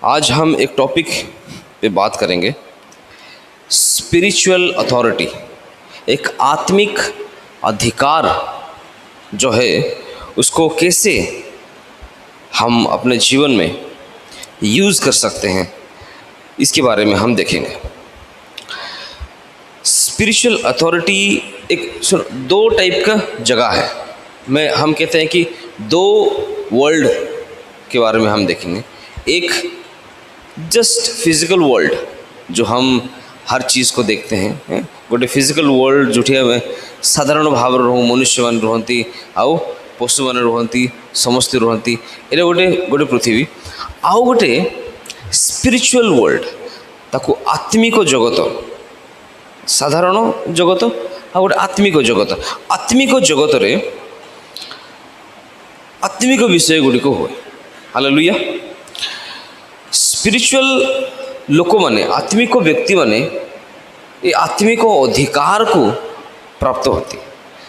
आज हम एक टॉपिक पे बात करेंगे, स्पिरिचुअल अथॉरिटी। एक आत्मिक अधिकार जो है उसको कैसे हम अपने जीवन में यूज़ कर सकते हैं, इसके बारे में हम देखेंगे। स्पिरिचुअल अथॉरिटी दो टाइप का जगह है। हम कहते हैं कि दो वर्ल्ड के बारे में हम देखेंगे। एक जस्ट फिजिकल वर्ल्ड जो हम हर चीज़ को देखते हैं, गोटे फिजिकल वर्ल्ड जोठिया में साधारण भाव मनुष्य मान रुहंती आउ पशु मान रुहंती समस्ते रुहंती, एटा गोटे गोटे पृथ्वी। आउ गोटे स्पिरिचुअल वर्ल्ड ताकू आत्मिक जगत, साधारण जगत आ गोटे आत्मिक जगत। आत्मिक जगत रे आत्मिक विषय गुड़िक हुए। हालेलुया। स्पिरिचुअल लोक माने, आत्मिक व्यक्ति माने ये आत्मिक अधिकार को प्राप्त होती।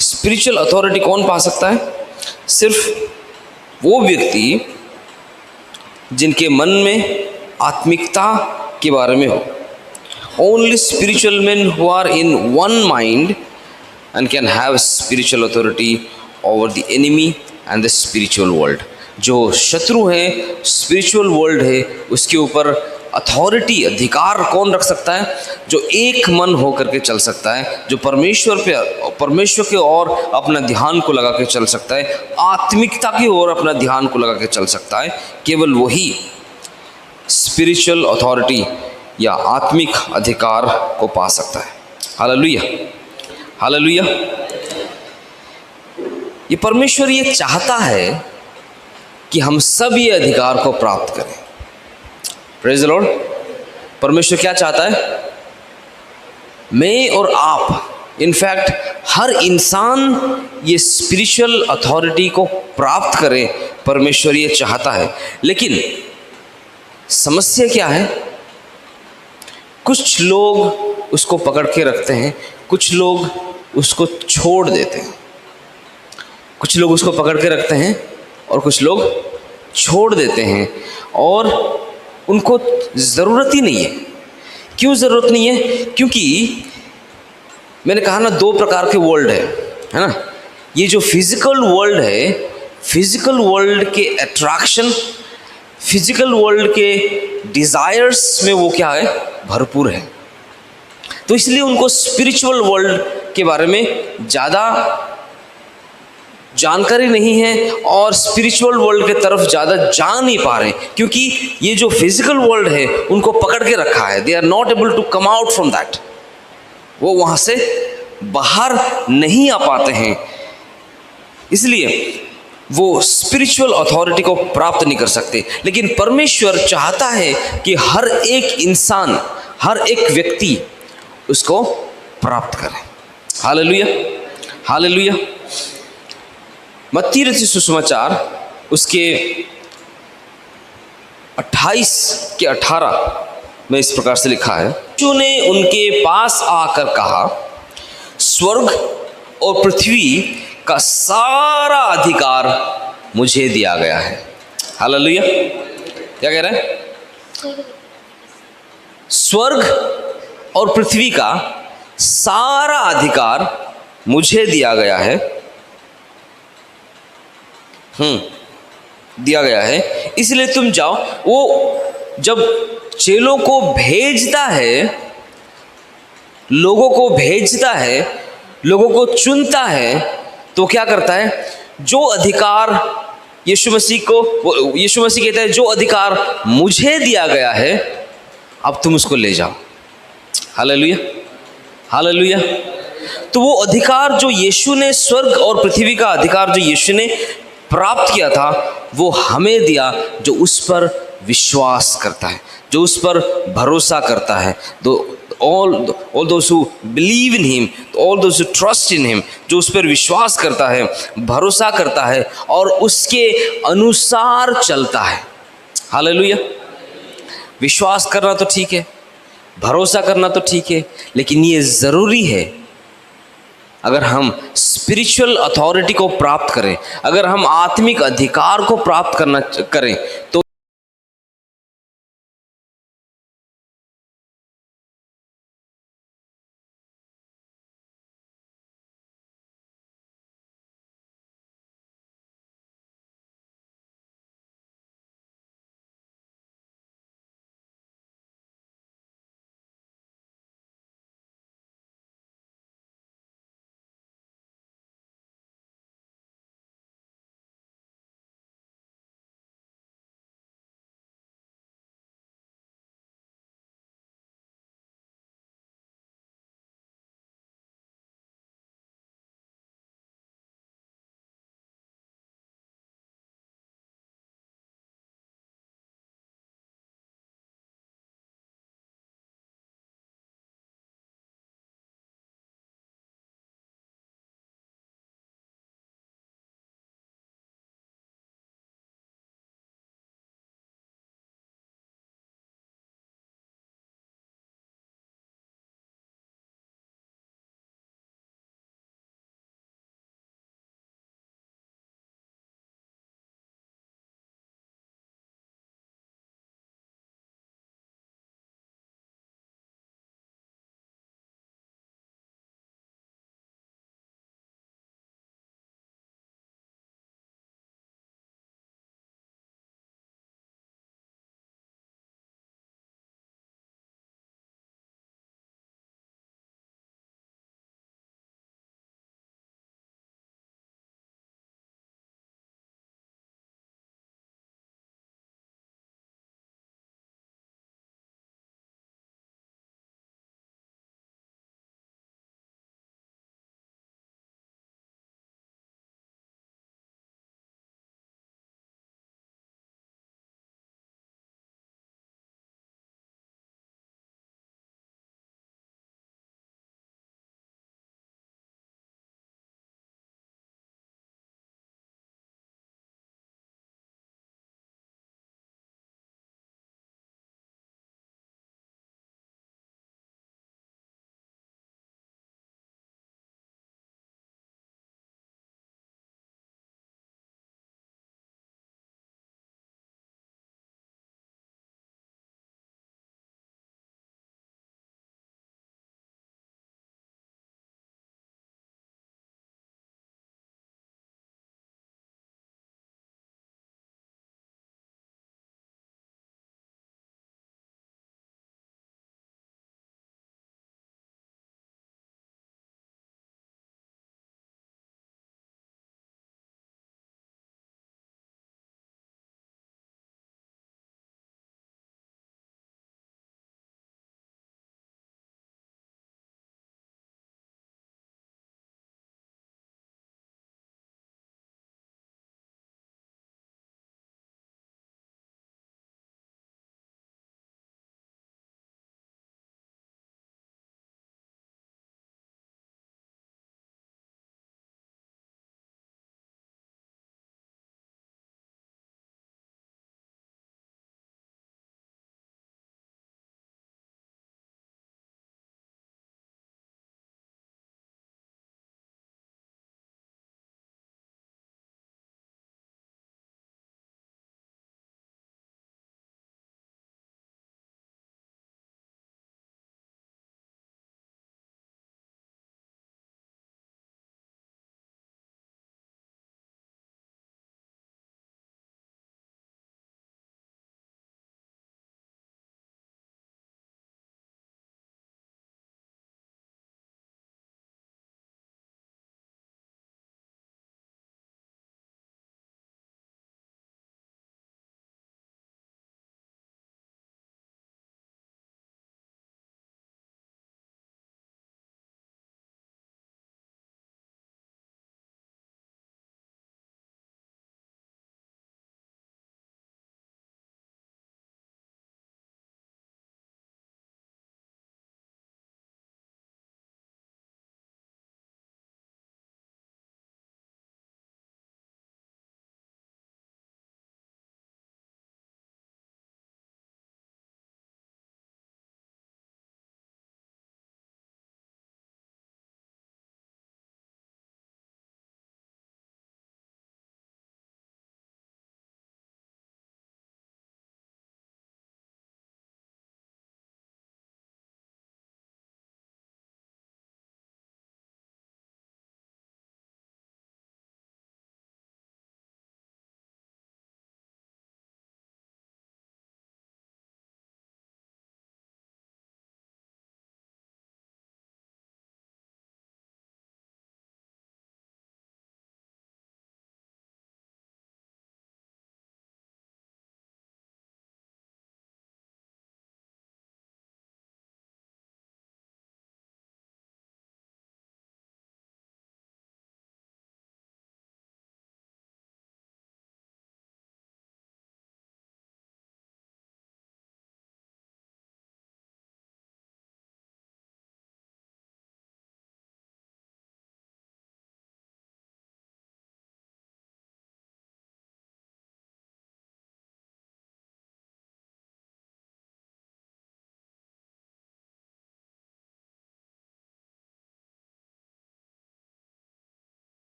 स्पिरिचुअल अथॉरिटी कौन पा सकता है? सिर्फ वो व्यक्ति जिनके मन में आत्मिकता के बारे में हो। Only spiritual man who are in one mind and can have spiritual authority over the enemy and the spiritual world. जो शत्रु है, स्पिरिचुअल वर्ल्ड है, उसके ऊपर अथॉरिटी, अधिकार कौन रख सकता है? जो एक मन होकर के चल सकता है, जो परमेश्वर के ओर अपना ध्यान को लगा के चल सकता है, आत्मिकता की ओर अपना ध्यान को लगा के चल सकता है, केवल वही स्पिरिचुअल अथॉरिटी या आत्मिक अधिकार को पा सकता है। Hallelujah, hallelujah. ये परमेश्वर ये चाहता है कि हम सब ये अधिकार को प्राप्त करें। Praise the Lord. परमेश्वर क्या चाहता है? मैं और आप, इनफैक्ट हर इंसान ये स्पिरिचुअल अथॉरिटी को प्राप्त करे, परमेश्वर ये चाहता है। लेकिन समस्या क्या है? कुछ लोग उसको पकड़ के रखते हैं, कुछ लोग उसको छोड़ देते हैं। कुछ लोग उसको पकड़ के रखते हैं और कुछ लोग छोड़ देते हैं, और उनको ज़रूरत ही नहीं है। क्यों ज़रूरत नहीं है? क्योंकि मैंने कहा ना, दो प्रकार के वर्ल्ड है ना। ये जो फिजिकल वर्ल्ड है, फिजिकल वर्ल्ड के अट्रैक्शन, फिजिकल वर्ल्ड के डिज़ायर्स में वो क्या है? भरपूर है। तो इसलिए उनको स्पिरिचुअल वर्ल्ड के बारे में ज़्यादा जानकारी नहीं है और स्पिरिचुअल वर्ल्ड के तरफ ज़्यादा जा नहीं पा रहे, क्योंकि ये जो फिजिकल वर्ल्ड है उनको पकड़ के रखा है। They are not able to come out from that. वो वहाँ से बाहर नहीं आ पाते हैं, इसलिए वो स्पिरिचुअल अथॉरिटी को प्राप्त नहीं कर सकते। लेकिन परमेश्वर चाहता है कि हर एक इंसान, हर एक व्यक्ति उसको प्राप्त करे। Hallelujah, hallelujah. मत्ती रचित सुसमाचार उसके 28 के 18 में इस प्रकार से लिखा है, यीशु ने उनके पास आकर कहा, स्वर्ग और पृथ्वी का सारा अधिकार मुझे दिया गया है। हालेलुया। क्या कह रहे हैं? स्वर्ग और पृथ्वी का सारा अधिकार मुझे दिया गया है। दिया गया है, इसलिए तुम जाओ। वो जब चेलों को भेजता है, लोगों को भेजता है, लोगों को चुनता है, तो क्या करता है? जो अधिकार यीशु मसीह कहता है, जो अधिकार मुझे दिया गया है, अब तुम उसको ले जाओ। Hallelujah, hallelujah. तो वो अधिकार जो यीशु ने, स्वर्ग और पृथ्वी का अधिकार जो यीशु ने प्राप्त किया था, वो हमें दिया जो उस पर विश्वास करता है, जो उस पर भरोसा करता है। all those who believe in him, all those who trust in him, जो उस पर विश्वास करता है, भरोसा करता है और उसके अनुसार चलता है। हालेलुया। विश्वास करना तो ठीक है, भरोसा करना तो ठीक है, लेकिन ये ज़रूरी है अगर हम स्पिरिचुअल अथॉरिटी को प्राप्त करें, अगर हम आत्मिक अधिकार को प्राप्त करना करें, तो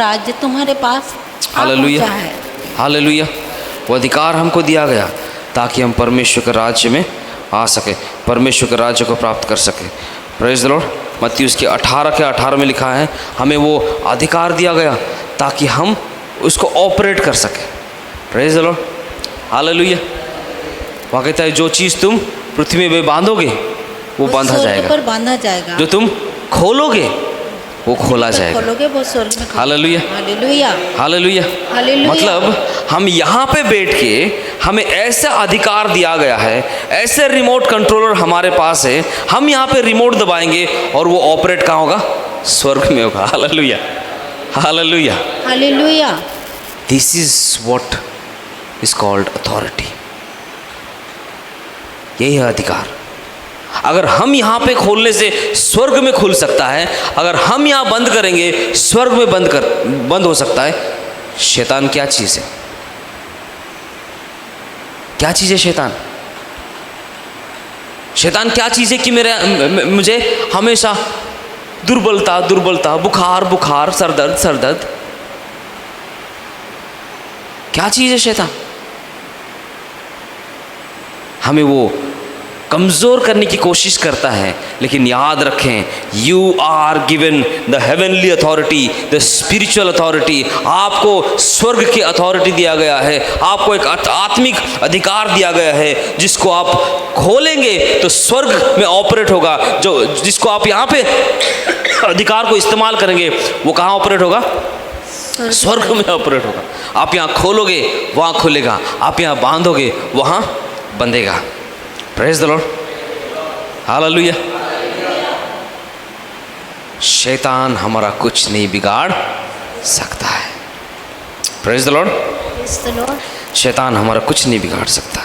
राज्य तुम्हारे पास आ हालेलुया, पहुंचा है। हालेलुया। वो अधिकार हमको दिया गया ताकि हम परमेश्वर के राज्य में आ सके, परमेश्वर के राज्य को प्राप्त कर सके। Praise the Lord. मत्ती उसके 18 के 18 में लिखा है, हमें वो अधिकार दिया गया ताकि हम उसको ऑपरेट कर सके। Praise the Lord, hallelujah. वहाँ कहता है जो चीज़ तुम पृथ्वी में बांधोगे वो बांधा स्वर्ग जाएगा, पर बांधा जाएगा, जो तुम खोलोगे वो खोला जाएगा। खोलोगे वो स्वर्ग में। Hallelujah, hallelujah, hallelujah. हालेलुया। मतलब हम यहाँ पे बैठ के हमें ऐसा अधिकार दिया गया है, ऐसे रिमोट कंट्रोलर हमारे पास है, हम यहाँ पे रिमोट दबाएंगे और वो ऑपरेट कहाँ होगा? स्वर्ग में होगा। Hallelujah, hallelujah, hallelujah. This is what is called authority. यही है अधिकार। अगर हम यहाँ पे खोलने से स्वर्ग में खुल सकता है, अगर हम यहाँ बंद करेंगे स्वर्ग में बंद हो सकता है। शैतान क्या चीज़ है? क्या चीज़ है शैतान? शैतान क्या चीज़ है कि मुझे हमेशा दुर्बलता दुर्बलता, बुखार बुखार, सरदर्द सरदर्द? क्या चीज़ है शैतान? हमें वो कमज़ोर करने की कोशिश करता है। लेकिन याद रखें, you are given the heavenly authority, the spiritual authority. आपको स्वर्ग की अथॉरिटी दिया गया है, आपको एक आत्मिक अधिकार दिया गया है, जिसको आप खोलेंगे तो स्वर्ग में ऑपरेट होगा। जिसको आप यहाँ पे अधिकार को इस्तेमाल करेंगे वो कहाँ ऑपरेट होगा? स्वर्ग में ऑपरेट होगा। आप यहाँ खोलोगे वहाँ खुलेगा, आप यहाँ बांधोगे वहाँ बंधेगा। Praise the Lord, hallelujah. शैतान हमारा कुछ नहीं बिगाड़ सकता है। Praise the Lord. शैतान हमारा कुछ नहीं बिगाड़ सकता।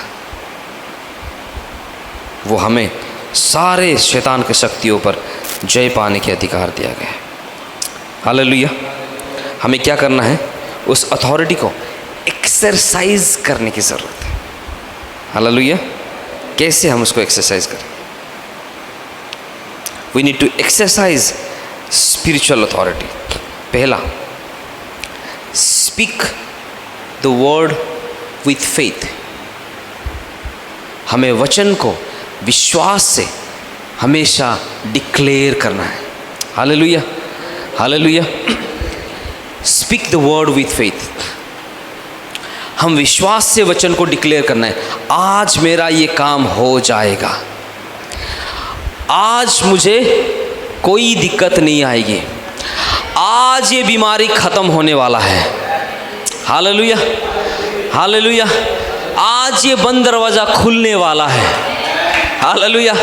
वो हमें सारे शैतान की शक्तियों पर जय पाने के अधिकार दिया गया है। हालेलुया। हमें क्या करना है? उस अथॉरिटी को एक्सरसाइज करने की ज़रूरत है। हालेलुया। कैसे हम उसको एक्सरसाइज करें? We need to exercise spiritual authority. पहला, speak the word with faith. हमें वचन को विश्वास से हमेशा डिक्लेयर करना है। Hallelujah, hallelujah. Speak the word with faith. हम विश्वास से वचन को डिक्लेयर करना है। आज मेरा ये काम हो जाएगा, आज मुझे कोई दिक्कत नहीं आएगी, आज ये बीमारी ख़त्म होने वाला है। Hallelujah, hallelujah. आज ये बंद दरवाज़ा खुलने वाला है। हालेलुया,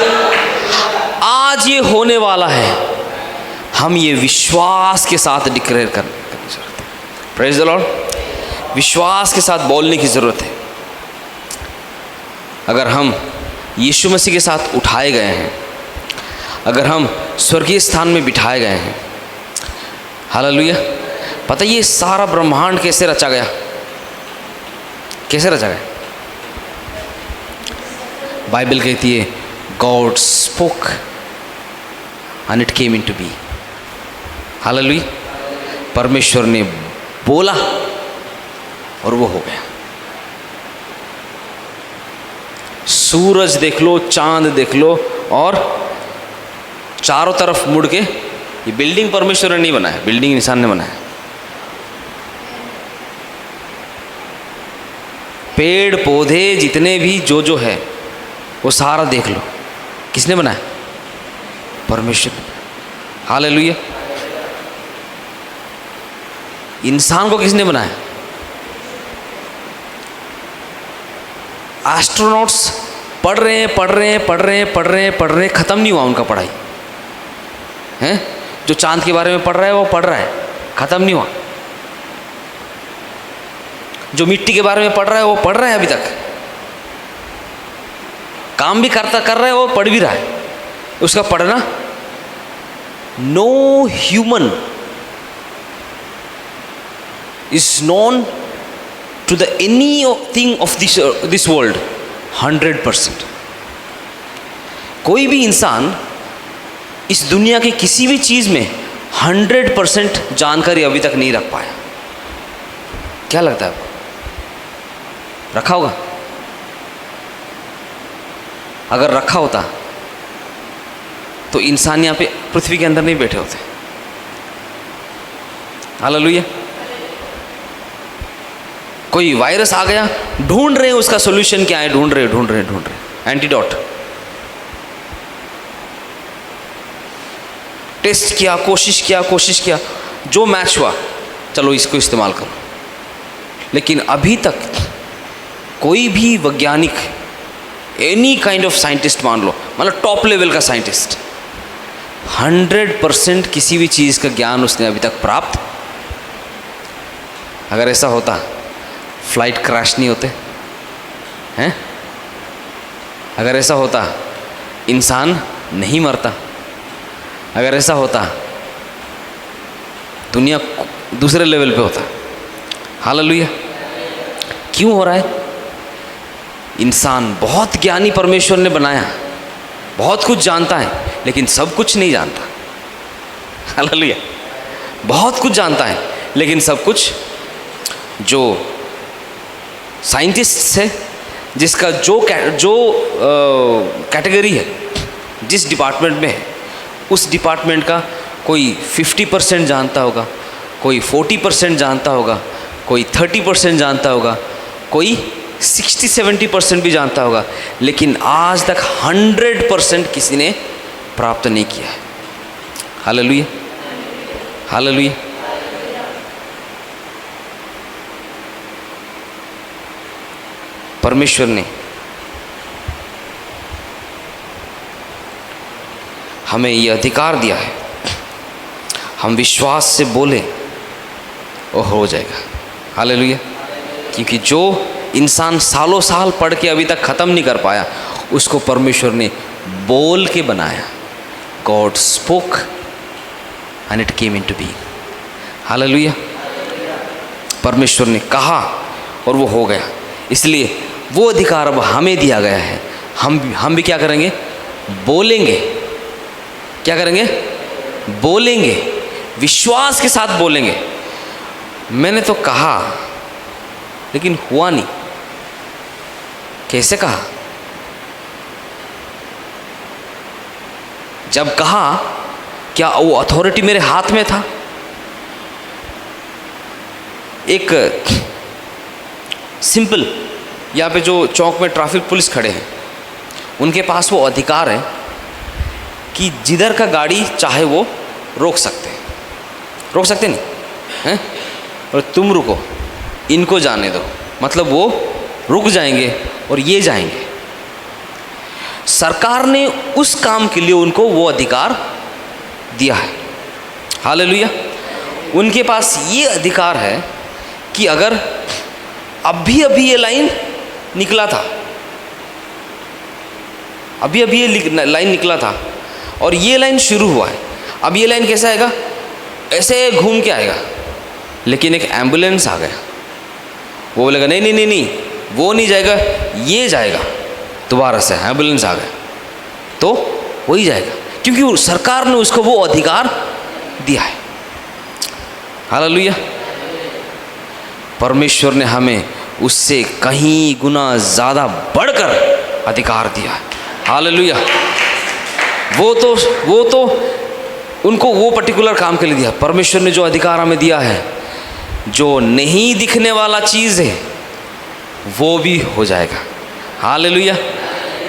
आज ये होने वाला है। हम ये विश्वास के साथ डिक्लेयर करने की ज़रूरत है। Praise the Lord. विश्वास के साथ बोलने की ज़रूरत है। अगर हम यीशु मसीह के साथ उठाए गए हैं, अगर हम स्वर्गीय स्थान में बिठाए गए हैं, हालेलुया। पता ये सारा ब्रह्मांड कैसे रचा गया? कैसे रचा गया? बाइबल कहती है God spoke and it came into be. Hallelujah. परमेश्वर ने बोला और वो हो गया। सूरज देख लो, चांद देख लो, और चारों तरफ मुड़ के, ये बिल्डिंग परमेश्वर ने नहीं बनाया, बिल्डिंग इंसान ने बनाया। पेड़ पौधे जितने भी जो है वो सारा देख लो, किसने बनाया? परमेश्वर ने। हालेलुया। इंसान को किसने बनाया? एस्ट्रोनॉट्स पढ़ रहे हैं, ख़त्म नहीं हुआ उनका पढ़ाई हैं। जो चांद के बारे में पढ़ रहा है वो पढ़ रहा है, ख़त्म नहीं हुआ। जो मिट्टी के बारे में पढ़ रहा है वो पढ़ रहा है, अभी तक काम भी कर रहा है, वो पढ़ भी रहा है। उसका पढ़ना, no human is known to the anything of this world 100%। कोई भी इंसान इस दुनिया की किसी भी चीज़ में 100% जानकारी अभी तक नहीं रख पाया। क्या लगता है आपको? रखा होगा? अगर रखा होता तो इंसान यहाँ पे पृथ्वी के अंदर नहीं बैठे होते। हालेलुया। कोई वायरस आ गया, ढूंढ रहे हैं उसका सॉल्यूशन क्या है, ढूंढ रहे एंटीडोट, टेस्ट किया, कोशिश किया, जो मैच हुआ चलो इसको इस्तेमाल करो। लेकिन अभी तक कोई भी वैज्ञानिक, एनी काइंड ऑफ साइंटिस्ट मान लो, मतलब टॉप लेवल का साइंटिस्ट, 100% किसी भी चीज़ का ज्ञान उसने अभी तक प्राप्त। अगर ऐसा होता फ्लाइट क्रैश नहीं होते हैं, अगर ऐसा होता इंसान नहीं मरता, अगर ऐसा होता दुनिया दूसरे लेवल पे होता। हालेलुया। क्यों हो रहा है? इंसान बहुत ज्ञानी परमेश्वर ने बनाया, बहुत कुछ जानता है, लेकिन सब कुछ नहीं जानता। हालेलुया। बहुत कुछ जानता है, लेकिन सब कुछ, जो साइंटिस्ट है, जिसका जो कैटेगरी है, जिस डिपार्टमेंट में है, उस डिपार्टमेंट का कोई 50% जानता होगा, कोई 40% जानता होगा, कोई 30% जानता होगा, कोई 60-70% भी जानता होगा, लेकिन आज तक 100% किसी ने प्राप्त नहीं किया है। Hallelujah, hallelujah. परमेश्वर ने हमें ये अधिकार दिया है, हम विश्वास से बोले वो हो जाएगा। हालेलुया। क्योंकि जो इंसान सालों साल पढ़ के अभी तक ख़त्म नहीं कर पाया, उसको परमेश्वर ने बोल के बनाया। God spoke and it came into being. Hallelujah. परमेश्वर ने कहा और वो हो गया। इसलिए वो अधिकार अब हमें दिया गया है। हम भी क्या करेंगे? बोलेंगे। क्या करेंगे? बोलेंगे, विश्वास के साथ बोलेंगे। मैंने तो कहा लेकिन हुआ नहीं। कैसे कहा? जब कहा, क्या वो अथॉरिटी मेरे हाथ में था? एक सिंपल, यहाँ पे जो चौक में ट्रैफिक पुलिस खड़े हैं, उनके पास वो अधिकार है कि जिधर का गाड़ी चाहे वो रोक सकते नहीं हैं, और तुम रुको, इनको जाने दो, मतलब वो रुक जाएंगे और ये जाएंगे। सरकार ने उस काम के लिए उनको वो अधिकार दिया है। हालेलुया। उनके पास ये अधिकार है कि अगर अभी ये लाइन निकला था, अभी ये लाइन निकला था और ये लाइन शुरू हुआ है, अब ये लाइन कैसे आएगा? ऐसे घूम के आएगा। लेकिन एक एम्बुलेंस आ गया, वो बोलेगा नहीं, वो नहीं जाएगा, ये जाएगा। दोबारा से एम्बुलेंस आ गया तो वही जाएगा, क्योंकि सरकार ने उसको वो अधिकार दिया है। हालेलुया। परमेश्वर ने हमें उससे कहीं गुना ज़्यादा बढ़कर अधिकार दिया है। हालेलुया। वो तो उनको वो पर्टिकुलर काम के लिए दिया। परमेश्वर ने जो अधिकार हमें दिया है, जो नहीं दिखने वाला चीज़ है वो भी हो जाएगा। हालेलुया।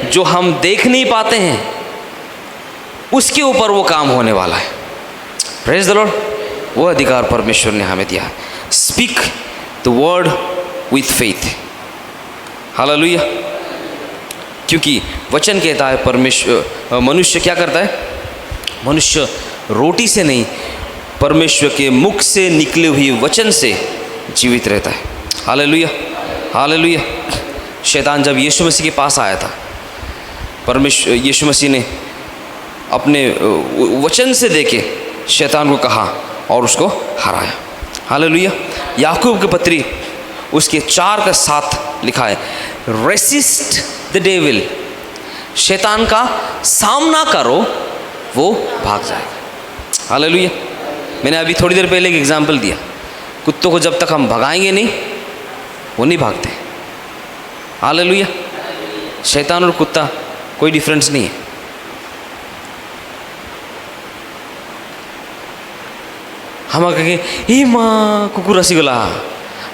जो हम देख नहीं पाते हैं उसके ऊपर वो काम होने वाला है। Praise the Lord. वो अधिकार परमेश्वर ने हमें दिया है। Speak the word with faith. Hallelujah. क्योंकि वचन कहता है परमेश्वर, मनुष्य क्या करता है? मनुष्य रोटी से नहीं, परमेश्वर के मुख से निकले हुए वचन से जीवित रहता है। Hallelujah, hallelujah. शैतान जब यीशु मसीह के पास आया था, परमेश्वर यीशु मसीह ने अपने वचन से देके शैतान को कहा और उसको हराया। हालेलुया। याकूब की पत्री उसके 4:7 लिखा है, रेसिस्ट द डेविल। शैतान का सामना करो, वो भाग जाएगा। हालेलुया। मैंने अभी थोड़ी देर पहले एक एग्जाम्पल दिया, कुत्तों को जब तक हम भगाएंगे नहीं वो नहीं भागते। हालेलुया। शैतान और कुत्ता कोई डिफरेंस नहीं है। हम कहेंगे ए माँ कुकुर रसीगला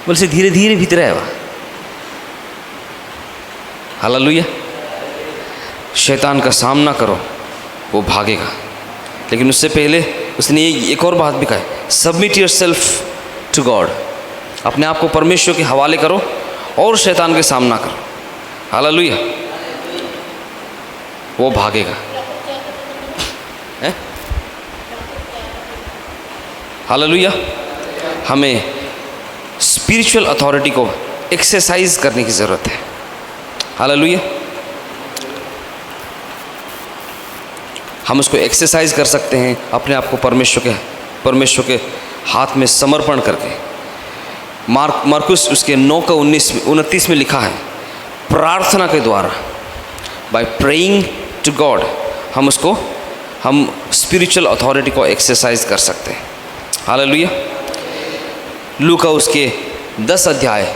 बोले से धीरे धीरे भीतर आएगा। हालेलुया। शैतान का सामना करो वो भागेगा, लेकिन उससे पहले उसने एक और बात भी कहा है, submit yourself to God. अपने आप को परमेश्वर के हवाले करो और शैतान के सामना करो। हालेलुया। वो भागेगा। हालेलुया। हमें स्पिरिचुअल अथॉरिटी को एक्सरसाइज करने की ज़रूरत है। हालेलुया। हम उसको एक्सरसाइज कर सकते हैं अपने आप को परमेश्वर के हाथ में समर्पण करके। मार्कुस उसके 9:29 में लिखा है, प्रार्थना के द्वारा, बाय प्रेइंग टू गॉड, हम स्पिरिचुअल अथॉरिटी को एक्सरसाइज कर सकते हैं। हालेलुया। लूका उसके 10 अध्याय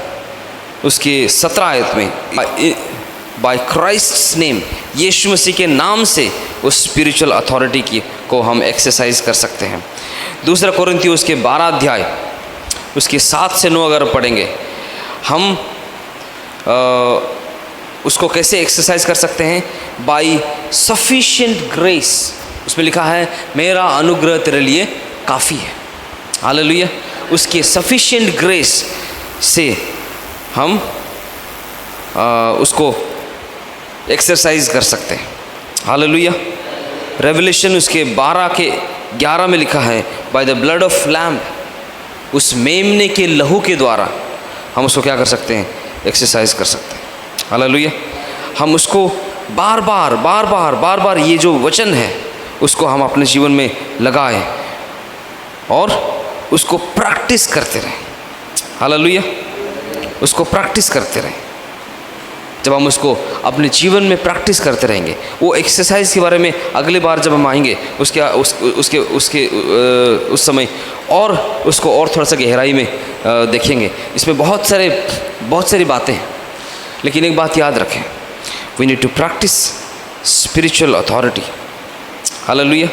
उसके 17 आयत में, बाय क्राइस्ट्स नेम, यीशु मसीह के नाम से उस स्पिरिचुअल अथॉरिटी को हम एक्सरसाइज कर सकते हैं। दूसरा कोरिन्थियों उसके 12 अध्याय उसके 7 से 9 अगर पढ़ेंगे, हम उसको कैसे एक्सरसाइज कर सकते हैं? By sufficient grace. उसमें लिखा है मेरा अनुग्रह तेरे लिए काफ़ी है। हालेलुया। उसके सफिशिएंट ग्रेस से हम उसको एक्सरसाइज कर सकते हैं। हालेलुया। रेवलेशन उसके 12:11 में लिखा है, by the blood of lamb, उस मेमने के लहू के द्वारा हम उसको क्या कर सकते हैं? एक्सरसाइज कर सकते हैं। हालेलुया। हम उसको बार बार ये जो वचन है उसको हम अपने जीवन में लगाएं और उसको प्रैक्टिस करते रहें। हालेलुया। उसको प्रैक्टिस करते रहें। जब हम उसको अपने जीवन में प्रैक्टिस करते रहेंगे, वो एक्सरसाइज के बारे में अगली बार जब हम आएंगे उस समय और उसको और थोड़ा सा गहराई में देखेंगे। इसमें बहुत सारी बातें हैं, लेकिन एक बात याद रखें, we need to practice spiritual authority. Hallelujah.